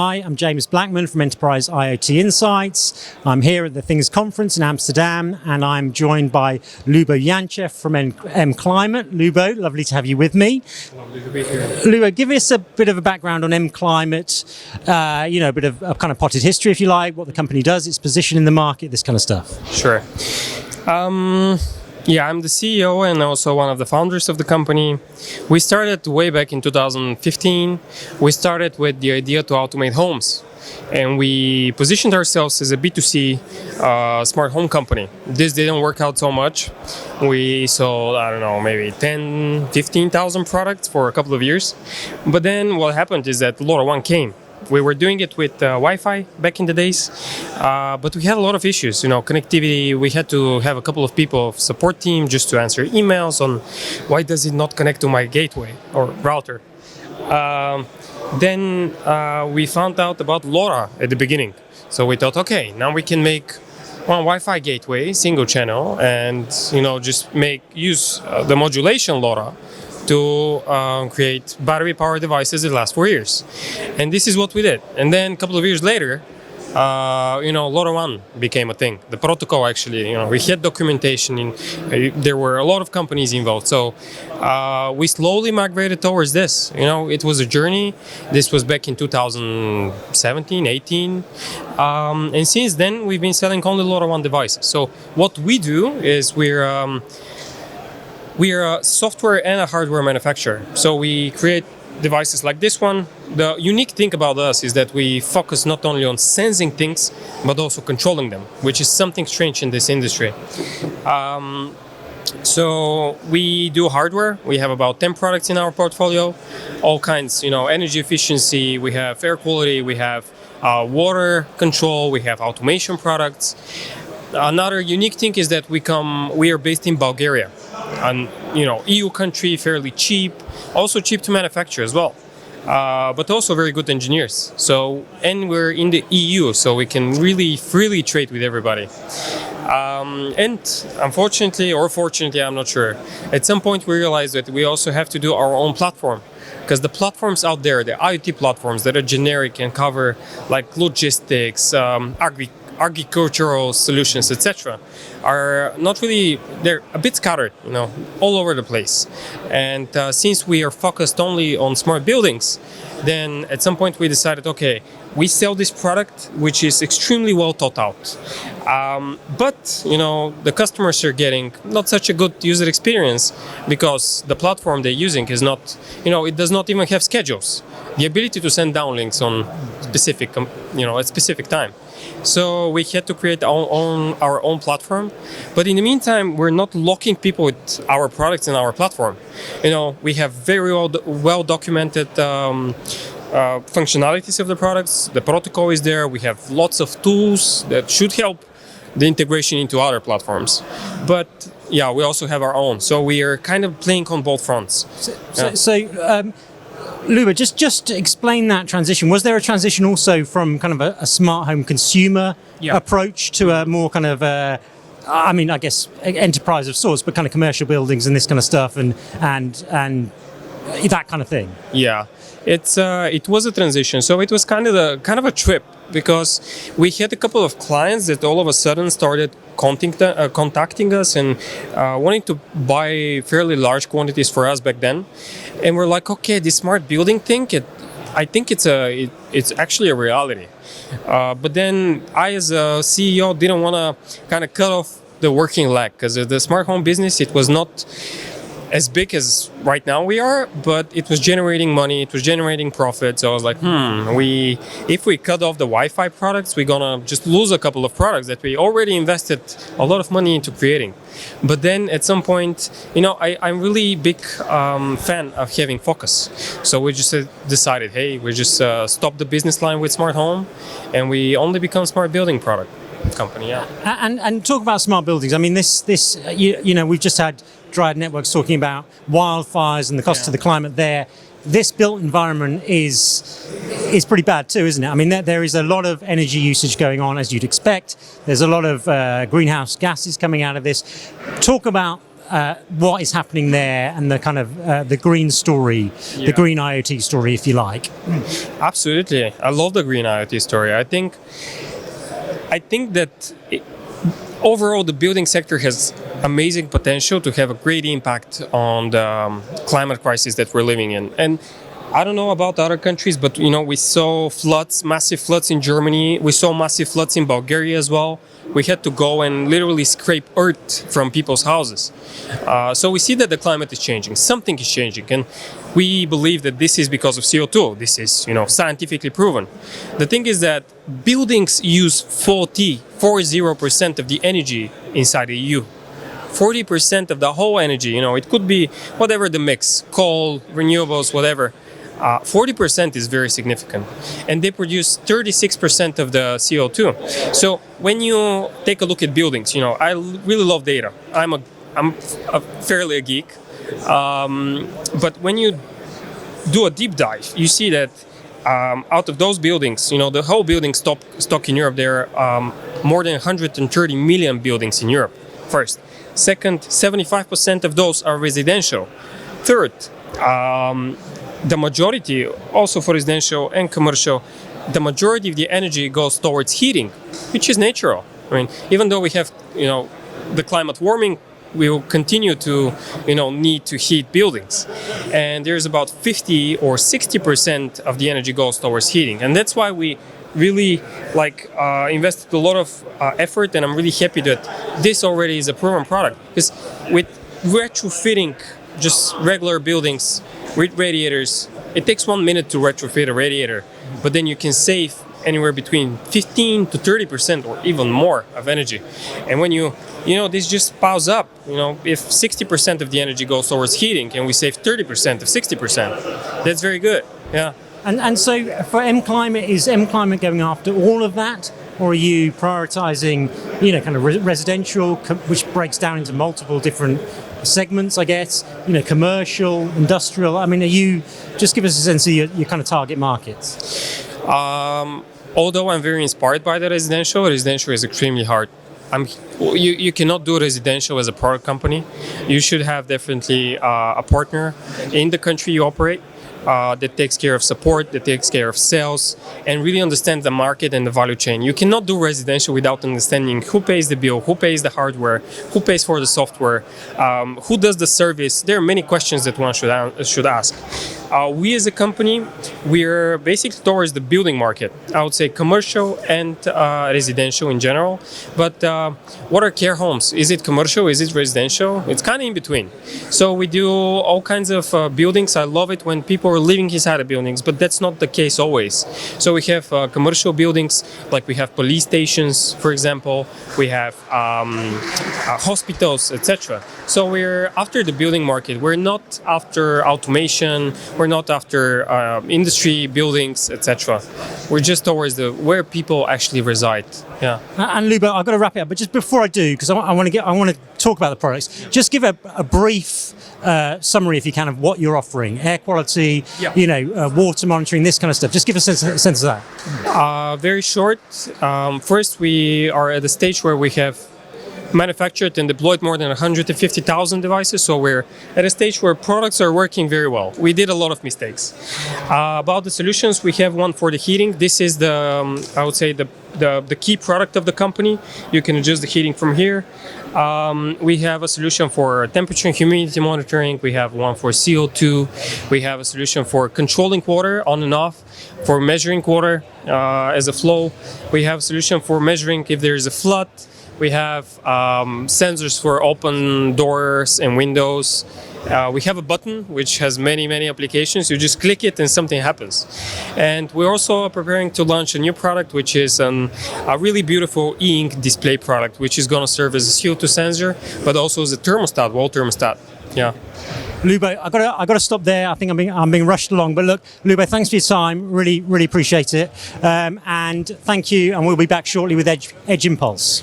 Hi, I'm James Blackman from Enterprise IoT Insights. I'm here at the Things Conference in Amsterdam, and I'm joined by Yanchev from MClimate. Lubo, lovely to have you with me. Lovely to be here. Lubo, give us a bit of a background on MClimate, a bit of a kind of potted history, if you like, what the company does, its position in the market, this kind of stuff. Sure. I'm the CEO and also one of the founders of the company. We started way back in 2015. We started with the idea to automate homes. And we positioned ourselves as a B2C smart home company. This didn't work out so much. We sold, maybe 10, 15,000 products for a couple of years. But then what happened is that LoRaWAN came. We were doing it with Wi-Fi back in the days, but we had a lot of issues, connectivity. We had to have a couple of people support team just to answer emails on why does it not connect to my gateway or router. Then we found out about LoRa at the beginning. So we thought, okay, now we can make one Wi-Fi gateway, single channel, and just use the modulation LoRa to create battery-powered devices that last 4 years. And this is what we did. And then a couple of years later, LoRaWAN became a thing. The protocol actually, we had documentation. There were a lot of companies involved. So we slowly migrated towards this. It was a journey. This was back in 2017, 18. And since then, we've been selling only LoRaWAN devices. So what we do is we are a software and a hardware manufacturer. So we create devices like this one. The unique thing about us is that we focus not only on sensing things, but also controlling them, which is something strange in this industry. So we do hardware. We have about 10 products in our portfolio, all kinds, energy efficiency, we have air quality, we have water control, we have automation products. Another unique thing is that we are based in Bulgaria, an EU country, fairly cheap, also cheap to manufacture as well, but also very good engineers. And we're in the EU, so we can really freely trade with everybody. And unfortunately, or fortunately, I'm not sure, at some point we realized that we also have to do our own platform. Because the platforms out there, the IoT platforms that are generic and cover like logistics, agricultural solutions, etc., are not really, they're a bit scattered, all over the place. And since we are focused only on smart buildings, then at some point we decided, okay, we sell this product which is extremely well thought out. But the customers are getting not such a good user experience because the platform they're using is not, it does not even have schedules. The ability to send downlinks on specific, at specific time. So we had to create our own platform. But in the meantime, we're not locking people with our products and our platform. We have very well documented functionalities of the products. The protocol is there. We have lots of tools that should help the integration into other platforms. But yeah, we also have our own. So we are kind of playing on both fronts. Luba, just explain that transition. Was there a transition also from kind of a smart home consumer approach to a more kind of, I guess, enterprise of sorts, but kind of commercial buildings and this kind of stuff and that kind of thing? Yeah, it was a transition. So it was kind of a trip because we had a couple of clients that all of a sudden started contacting us and wanting to buy fairly large quantities for us back then. And we're like, okay, this smart building thing, I think it's actually a reality. But then I, as a CEO, didn't want to kind of cut off the working leg because the smart home business, it was not as big as right now we are, but it was generating money, it was generating profit. So I was like, if we cut off the Wi-Fi products, we're gonna just lose a couple of products that we already invested a lot of money into creating. But then at some point, I'm really big fan of having focus. So we just decided, hey, we just stop the business line with smart home and we only become smart building product company. Yeah. And talk about smart buildings. I mean, this we've just had Dryad Networks talking about wildfires and the cost to the climate there. This built environment is pretty bad too, isn't it? I mean, there is a lot of energy usage going on, as you'd expect. There's a lot of greenhouse gases coming out of this. Talk about what is happening there and the kind of the green story, the green IoT story, if you like. Absolutely, I love the green IoT story. I think that overall the building sector has amazing potential to have a great impact on the climate crisis that we're living in. And I don't know about other countries, but we saw floods, massive floods in Germany. We saw massive floods in Bulgaria as well. We had to go and literally scrape earth from people's houses. So we see that the climate is changing. Something is changing, and we believe that this is because of CO2. This is, scientifically proven. The thing is that buildings use 40% of the energy inside the EU. 40% of the whole energy. It could be whatever the mix, coal, renewables, whatever. 40% is very significant, and they produce 36% of the CO2. So when you take a look at buildings, I really love data. I'm fairly a geek, but when you do a deep dive, you see that out of those buildings, the whole building stock in Europe, there are more than 130 million buildings in Europe. First, second, 75% of those are residential. Third, the majority, also for residential and commercial, the majority of the energy goes towards heating, which is natural. I mean, even though we have, the climate warming, we will continue to, need to heat buildings. And there's about 50 or 60% of the energy goes towards heating. And that's why we really invested a lot of effort, and I'm really happy that this already is a proven product. Because with retrofitting just regular buildings with radiators, it takes 1 minute to retrofit a radiator, but then you can save anywhere between 15 to 30% or even more of energy. And when this just piles up. If 60% of the energy goes towards heating and we save 30% of 60%, that's very good. Yeah. And so for MClimate, is MClimate going after all of that? Or are you prioritizing, kind of residential, which breaks down into multiple different segments, I guess, commercial, industrial? I mean, just give us a sense of your kind of target markets. Although I'm very inspired by the residential is extremely hard. You cannot do residential as a product company. You should have definitely a partner in the country you operate. That takes care of support, that takes care of sales, and really understands the market and the value chain. You cannot do residential without understanding who pays the bill, who pays the hardware, who pays for the software, who does the service. There are many questions that one should ask. We as a company, we're basically towards the building market. I would say commercial and residential in general. But what are care homes? Is it commercial? Is it residential? It's kind of in between. So we do all kinds of buildings. I love it when people are living inside the buildings, but that's not the case always. So we have commercial buildings, like we have police stations, for example. We have hospitals, etc. So we're after the building market. We're not after automation. We're not after industry buildings, etc. We're just towards where people actually reside. Yeah. And Lyubomir, I've got to wrap it up, but just before I do, because I want to talk about the products. Just give a brief summary, if you can, of what you're offering: air quality, water monitoring, this kind of stuff. Just give us a sense of that. Very short. First, we are at a stage where we have manufactured and deployed more than 150,000 devices. So we're at a stage where products are working very well. We did a lot of mistakes. About the solutions, we have one for the heating. This is I would say the key product of the company. You can adjust the heating from here. We have a solution for temperature and humidity monitoring. We have one for CO2. We have a solution for controlling water on and off, for measuring water as a flow. We have a solution for measuring if there is a flood. We have sensors for open doors and windows. We have a button which has many applications. You just click it and something happens. And we're also preparing to launch a new product, which is a really beautiful e-ink display product, which is going to serve as a CO2 sensor, but also as a thermostat, wall thermostat. Yeah. Lyubomir, I got to stop there. I think I'm being rushed along. But look, Lyubomir, thanks for your time. Really appreciate it. And thank you. And we'll be back shortly with Edge Impulse.